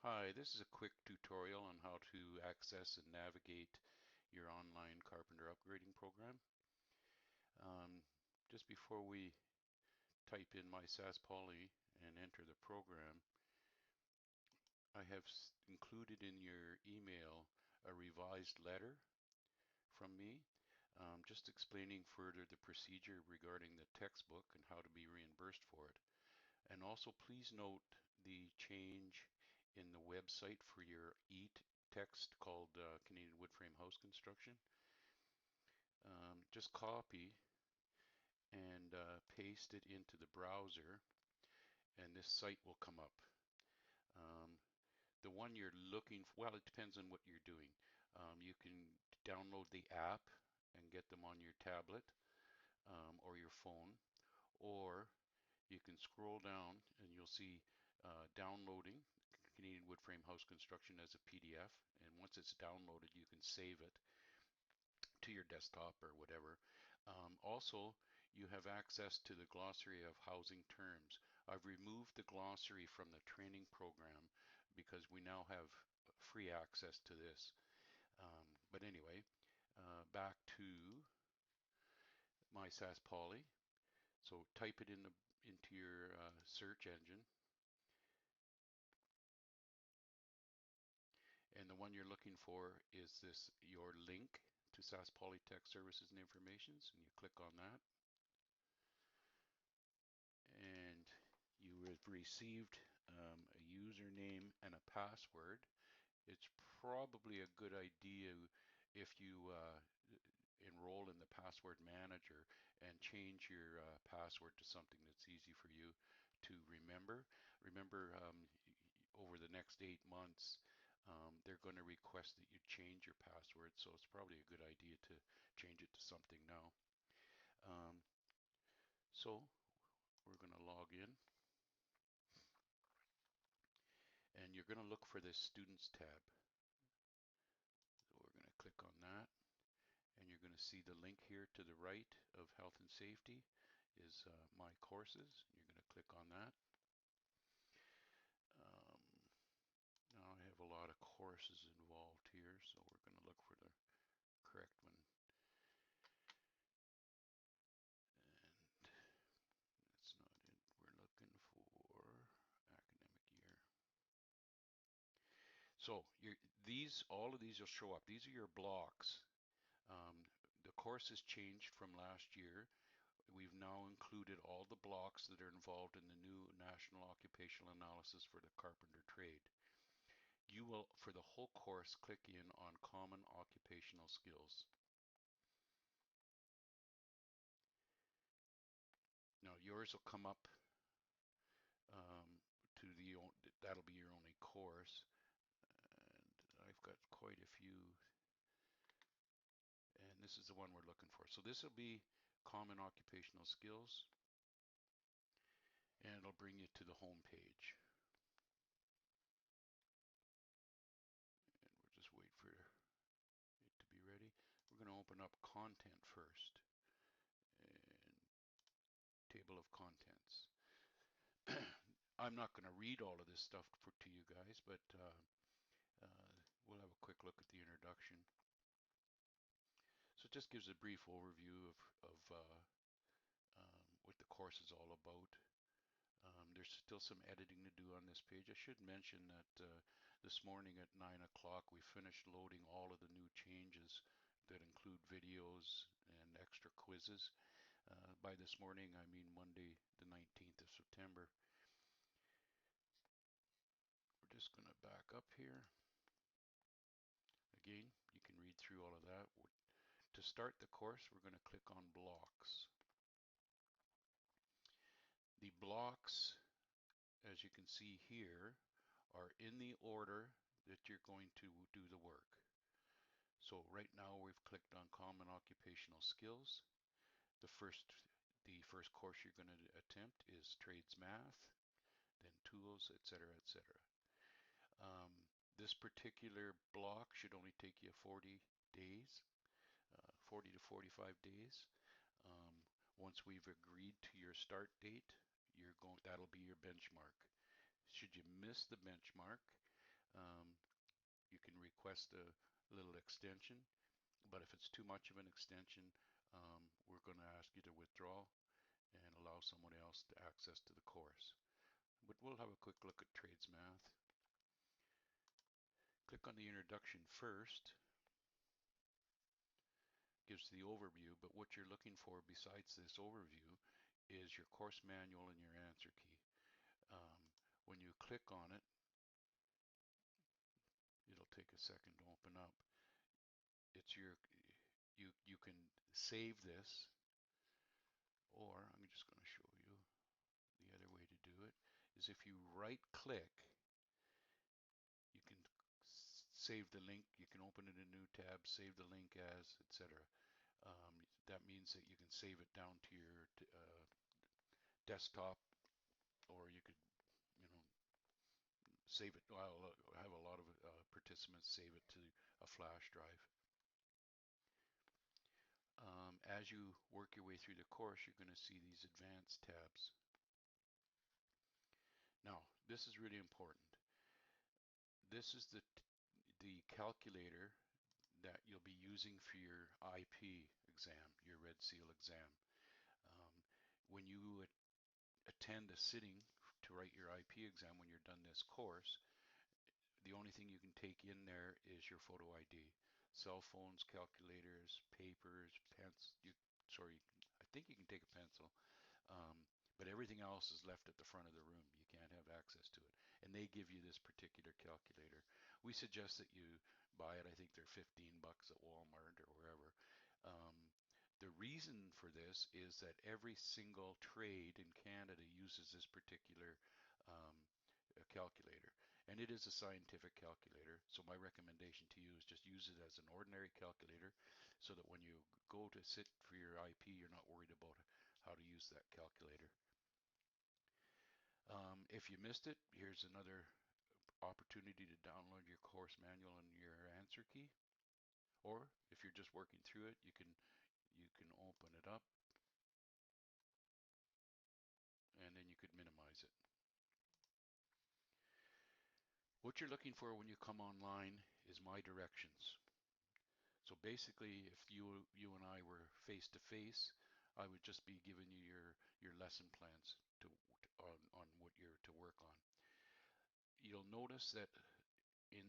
Hi, this is a quick tutorial on how to access and navigate your online carpenter upgrading program. Um, just before we type in my SAS Poly and enter the program, I have included in your email a revised letter from me, just explaining further the procedure regarding the textbook and how to be reimbursed for it. And also please note the change in the website for your text called Canadian Wood Frame House Construction. Just copy and paste it into the browser and this site will come up. Um, the one you're looking for, well, it depends on what you're doing. You can download the app and get them on your tablet or your phone, or you can scroll down and you'll see downloading Canadian Wood Frame House Construction as a PDF. And once it's downloaded, you can save it to your desktop or whatever. Also, you have access to the glossary of housing terms. I've removed the glossary from the training program because we now have free access to this. But anyway, back to my SAS Poly. So type it into your search engine. And the one you're looking for is this, your link to SAS Polytech Services and Informations, and you click on that. And you have received a username and a password. It's probably a good idea if you enroll in the password manager and change your password to something that's easy for you to remember. Remember, over the next 8 months, they're going to request that you change your password, so it's probably a good idea to change it to something now. Um, so we're going to log in, and you're going to look for this Students tab. So we're going to click on that, and you're going to see the link here to the right of Health and Safety is My Courses. You're going to click on that. Um, Now I have a lot of courses involved here, so we're going to look for the correct one. And that's not it. We're looking for academic year. So all of these will show up. These are your blocks. The course has changed from last year. We've now included all the blocks that are involved in the new National Occupational Analysis for the Carpenter Trade. You will, for the whole course, click in on Common Occupational Skills. Now yours will come up to that'll be your only course. And I've got quite a few, and this is the one we're looking for. So this will be Common Occupational Skills, and it'll bring you to the home page. And we'll just wait for it to be ready. We're going to open up content first, and table of contents. I'm not going to read all of this stuff to you guys, but we'll have a quick look at the introduction. So it just gives a brief overview of what the course is all about. There's still some editing to do on this page. I should mention that this morning at 9 o'clock we finished loading all of the new changes that include videos and extra quizzes. By this morning, I mean Monday, the 19th of September. We're just going to back up here. Again, you can read through all of that. To start the course, we're going to click on blocks. The blocks, as you can see here, are in the order that you're going to do the work. So right now we've clicked on Common Occupational Skills. The first course you're going to attempt is Trades Math, then Tools, etc., etc. This particular block should only take you 40 days, 40 to 45 days. Once we've agreed to your start date, that'll be your benchmark. Should you miss the benchmark, Um, you can request a little extension, but if it's too much of an extension, we're going to ask you to withdraw and allow someone else to access to the course. But we'll have a quick look at trades math. Click on the introduction first, gives the overview, but what you're looking for besides this overview is your course manual and your answer key. When you click on it, it'll take a second to open up. It's you can save this, or I'm just going to show you the other way to do it is if you right click, you can save the link, you can open it in a new tab, save the link as, etc. That means that you can save it down to your desktop, or you could, you know, save it. Well, I have a lot of participants save it to a flash drive. As you work your way through the course, you're going to see these advanced tabs. Now, this is really important. This is the calculator that you'll be using for your IP exam, your Red Seal exam. When you attend a sitting to write your IP exam, when you're done this course, the only thing you can take in there is your photo ID. Cell phones, calculators, papers, pens. Sorry, I think you can take a pencil, but everything else is left at the front of the room. You can't have access to it. And they give you this particular calculator. We suggest that you buy it. I think they're 15 bucks at Walmart or wherever. The reason for this is that every single trade in Canada uses this particular calculator, and it is a scientific calculator. So my recommendation to you is just use it as an ordinary calculator, so that when you go to sit for your IP, you're not worried about how to use that calculator. If you missed it, here's another opportunity to download your course manual and your answer key. Or if you're just working through it, you can open it up, and then you could minimize it. What you're looking for when you come online is my directions. So basically, if you and I were face to face, I would just be giving you your lesson plans on what you're to work on. You'll notice that in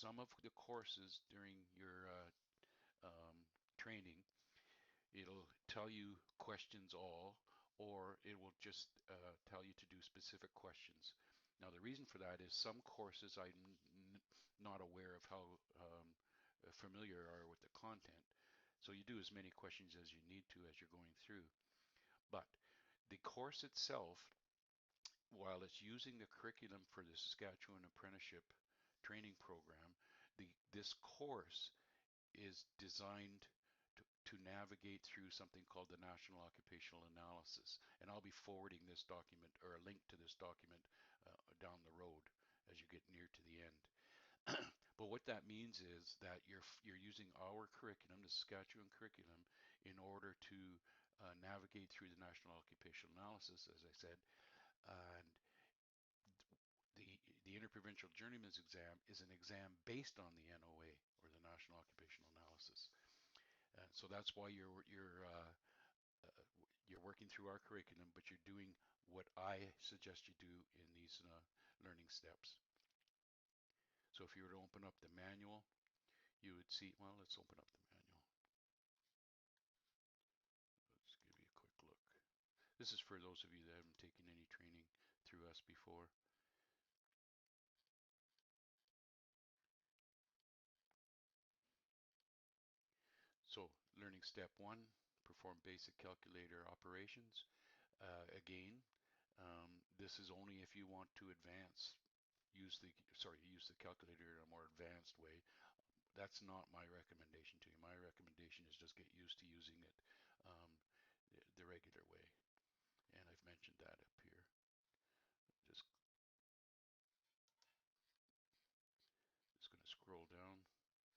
some of the courses during your training, it'll tell you questions all, or it will just tell you to do specific questions. Now, the reason for that is some courses I'm not aware of how familiar are with the content. So you do as many questions as you need to as you're going through. But the course itself, while it's using the curriculum for the Saskatchewan Apprenticeship Training Program, this course is designed to navigate through something called the National Occupational Analysis. And I'll be forwarding this document, or a link to this document, down the road as you get near to the end. But what that means is that you're using our curriculum, the Saskatchewan curriculum, in order to navigate through the National Occupational Analysis, as I said. And the Interprovincial Journeyman's Exam is an exam based on the NOA, or the National Occupational Analysis. So that's why you're working through our curriculum, but you're doing what I suggest you do in these learning steps. So if you were to open up the manual, you would see, well, let's open up the manual. Let's give you a quick look. This is for those of you that haven't taken any training through us before. So learning step 1, perform basic calculator operations. Again, this is only if you want to advance, use the calculator in a more advanced way. That's not my recommendation to you. My recommendation is just get used to using it the regular way. And I've mentioned that up here. Just going to scroll down.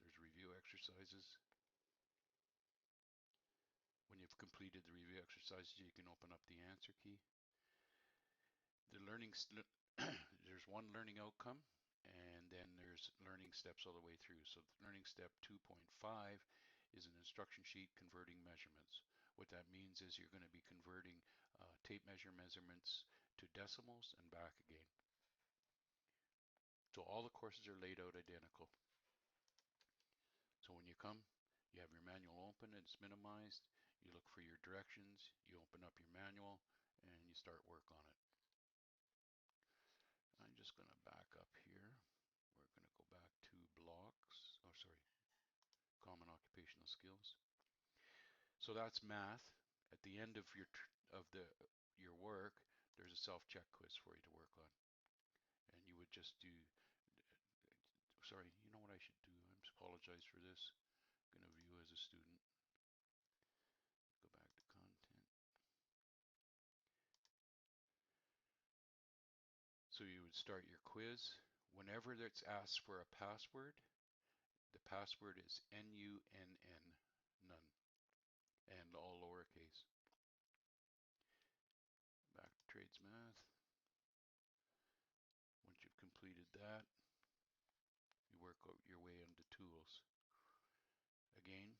There's review exercises. When you've completed the review exercises, you can open up the answer key. The learning, there's one learning outcome, and then there's learning steps all the way through. So learning step 2.5 is an instruction sheet converting measurements. What that means is you're going to be converting tape measure measurements to decimals and back again. So all the courses are laid out identical. So when you come, you have your manual open, it's minimized, you look for your directions, you open up your manual, and you start work on it. I'm just going to back up here. We're going to go back to blocks, oh sorry, common occupational skills. So that's math. At the end of your work, there's a self-check quiz for you to work on. And you would just do, sorry, you know what I should do? I apologize for this. I'm going to view as a student. Go back to content. So you would start your quiz. Whenever it's asked for a password, the password is NUNN, none, and all lowercase. Back to trades math. Once you've completed that, you work out your way into tools. Again,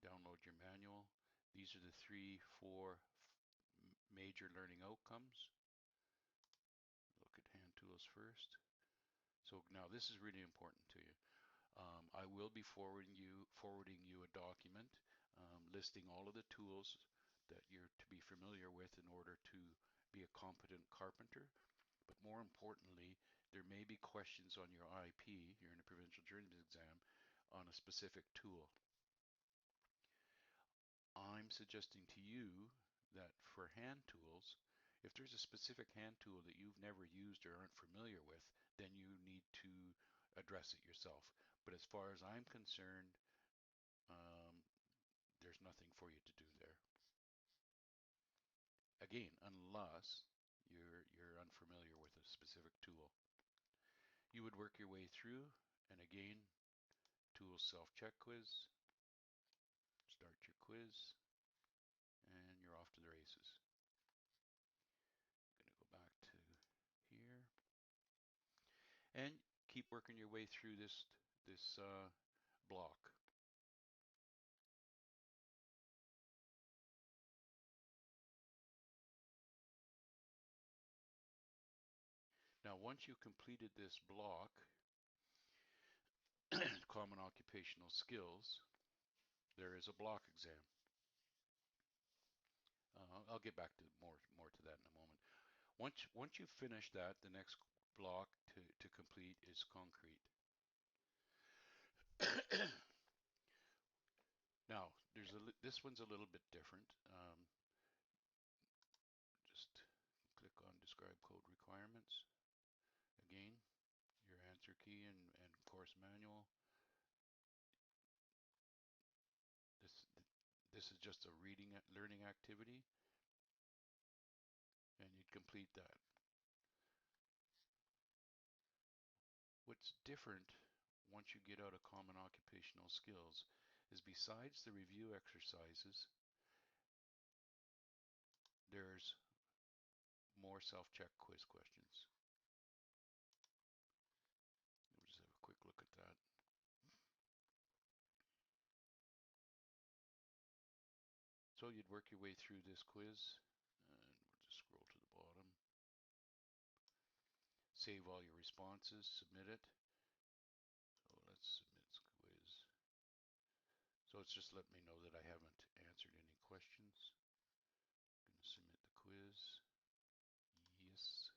download your manual. These are the 3-4 major learning outcomes. Look at hand tools first. So now this is really important to you. I will be forwarding you a document listing all of the tools that you're to be familiar with in order to be a competent carpenter. But more importantly, there may be questions on your IP, you're in a provincial journeyman exam, on a specific tool. I'm suggesting to you that for hand tools, if there's a specific hand tool that you've never used or aren't familiar with, then you need to address it yourself. But as far as I'm concerned, there's nothing for you to do there. Again, unless you're unfamiliar with a specific tool. You would work your way through, and again, tools self-check quiz, start your quiz, and you're off to the races. I'm going to go back to here, and keep working your way through this block. Now, once you've completed this block, common occupational skills, there is a block exam. I'll get back to more to that in a moment. Once you finish that, the next block to complete is concrete. Now, this one's a little bit different. Just click on describe code requirements. Again, your answer key and course manual. This is just a learning activity, and you'd complete that. What's different once you get out of common occupational skills is besides the review exercises, there's more self-check quiz questions. We'll just have a quick look at that. So you'd work your way through this quiz, and we'll just scroll to the bottom. Save all your responses, submit it. So let's submit quiz. So it's just let me know that I haven't answered any questions. I'm going to submit the quiz. Yes.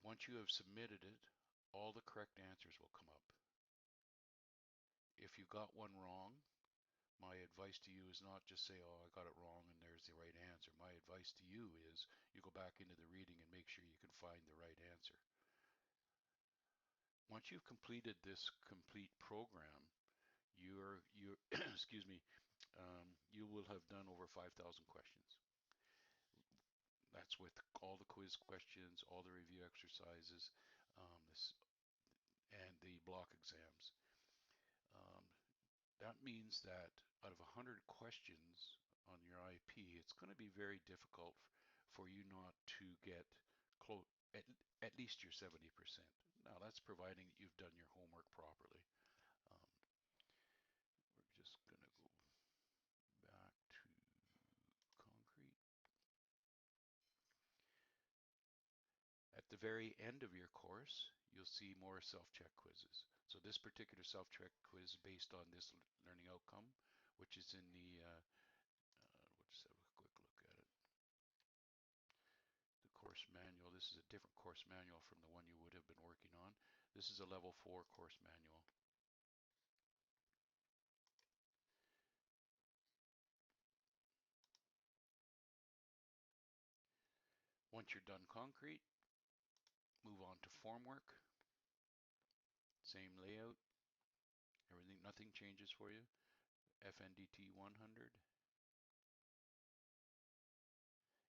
Once you have submitted it, all the correct answers will come up. If you got one wrong, my advice to you is not just say, oh, I got it wrong and there's the right answer. My advice to you is you go back into the reading and make sure you can find the right answer. Once you've completed this complete program, you're excuse me, you will have done over 5,000 questions. That's with all the quiz questions, all the review exercises, and the block exams. That means that out of 100 questions on your IP, it's going to be very difficult for you not to get close, at least your 70%. Now that's providing that you've done your homework properly. Um, we're just gonna go back to concrete. At the very end of your course, you'll see more self-check quizzes. So this particular self-check quiz is based on this learning outcome, which is in the, we'll just have a quick look at it. The course manual, this is a different course manual from the one you would have been working on. This is a level 4 course manual. Once you're done concrete, move on to formwork. Same layout, everything, nothing changes for you. FNDT 100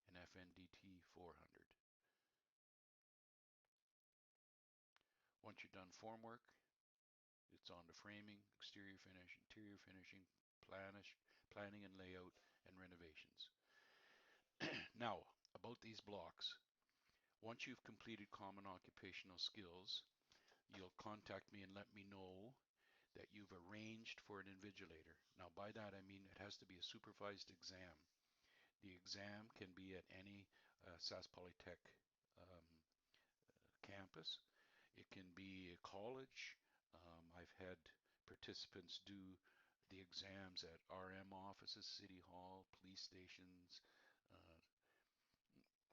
and FNDT 400. Once you're done formwork, it's on to framing, exterior finish, interior finishing, planning and layout, and renovations. Now, about these blocks. Once you've completed common occupational skills, you'll contact me and let me know that you've arranged for an invigilator. Now, by that I mean it has to be a supervised exam. The exam can be at any Sask Polytech um, campus. It can be a college. I've had participants do the exams at RM offices, City Hall, police stations, uh,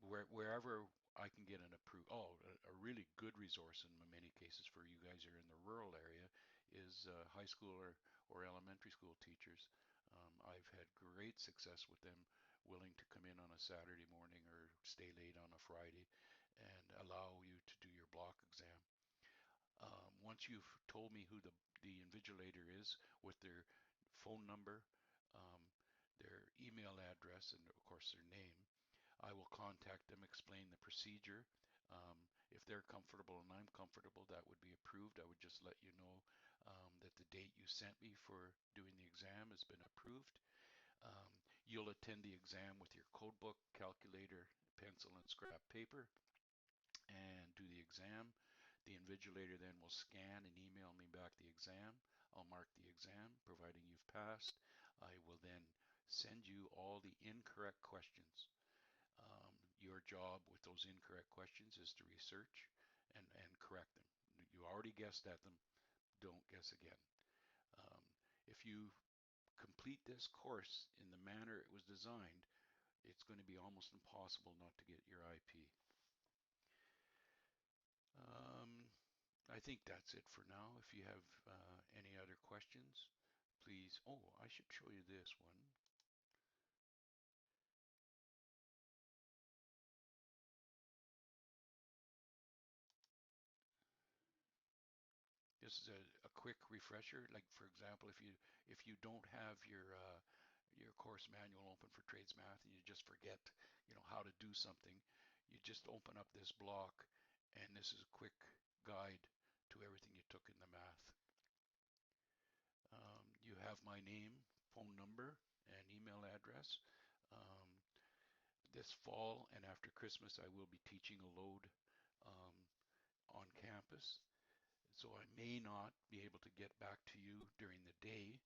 wherever I can get an approved. Oh, a really good resource in many cases for you guys who are in the rural area is high school or elementary school teachers. I've had great success with them willing to come in on a Saturday morning or stay late on a Friday and allow you to do your block exam. Once you've told me who the invigilator is with their phone number, um, their email address, and of course their name, I will contact them, explain the procedure. If they're comfortable and I'm comfortable, that would be approved. I would just let you know that the date you sent me for doing the exam has been approved. You'll attend the exam with your code book, calculator, pencil, and scrap paper and do the exam. The invigilator then will scan and email me back the exam. I'll mark the exam, providing you've passed. I will then send you all the incorrect questions. Your job with those incorrect questions is to research and correct them. You already guessed at them, don't guess again. Um, if you complete this course in the manner it was designed, it's going to be almost impossible not to get your IP. Um, I think that's it for now. If you have any other questions, please. Oh, I should show you this one. This is a quick refresher. Like for example, if you don't have your course manual open for trades math and you just forget, how to do something, you just open up this block, and this is a quick guide to everything you took in the math. You have my name, phone number, and email address. Um, this fall and after Christmas, I will be teaching a load um, on campus. So I may not be able to get back to you during the day.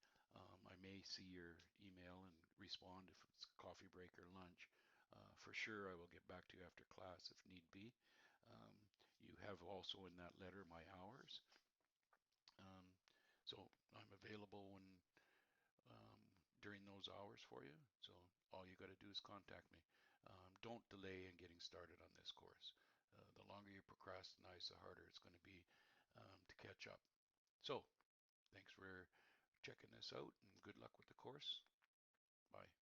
I may see your email and respond if it's coffee break or lunch. For sure, I will get back to you after class if need be. You have also in that letter my hours. Um, so I'm available when during those hours for you. So all you got to do is contact me. Don't delay in getting started on this course. The longer you procrastinize, the harder it's going to be to catch up. So thanks for checking this out and good luck with the course. Bye.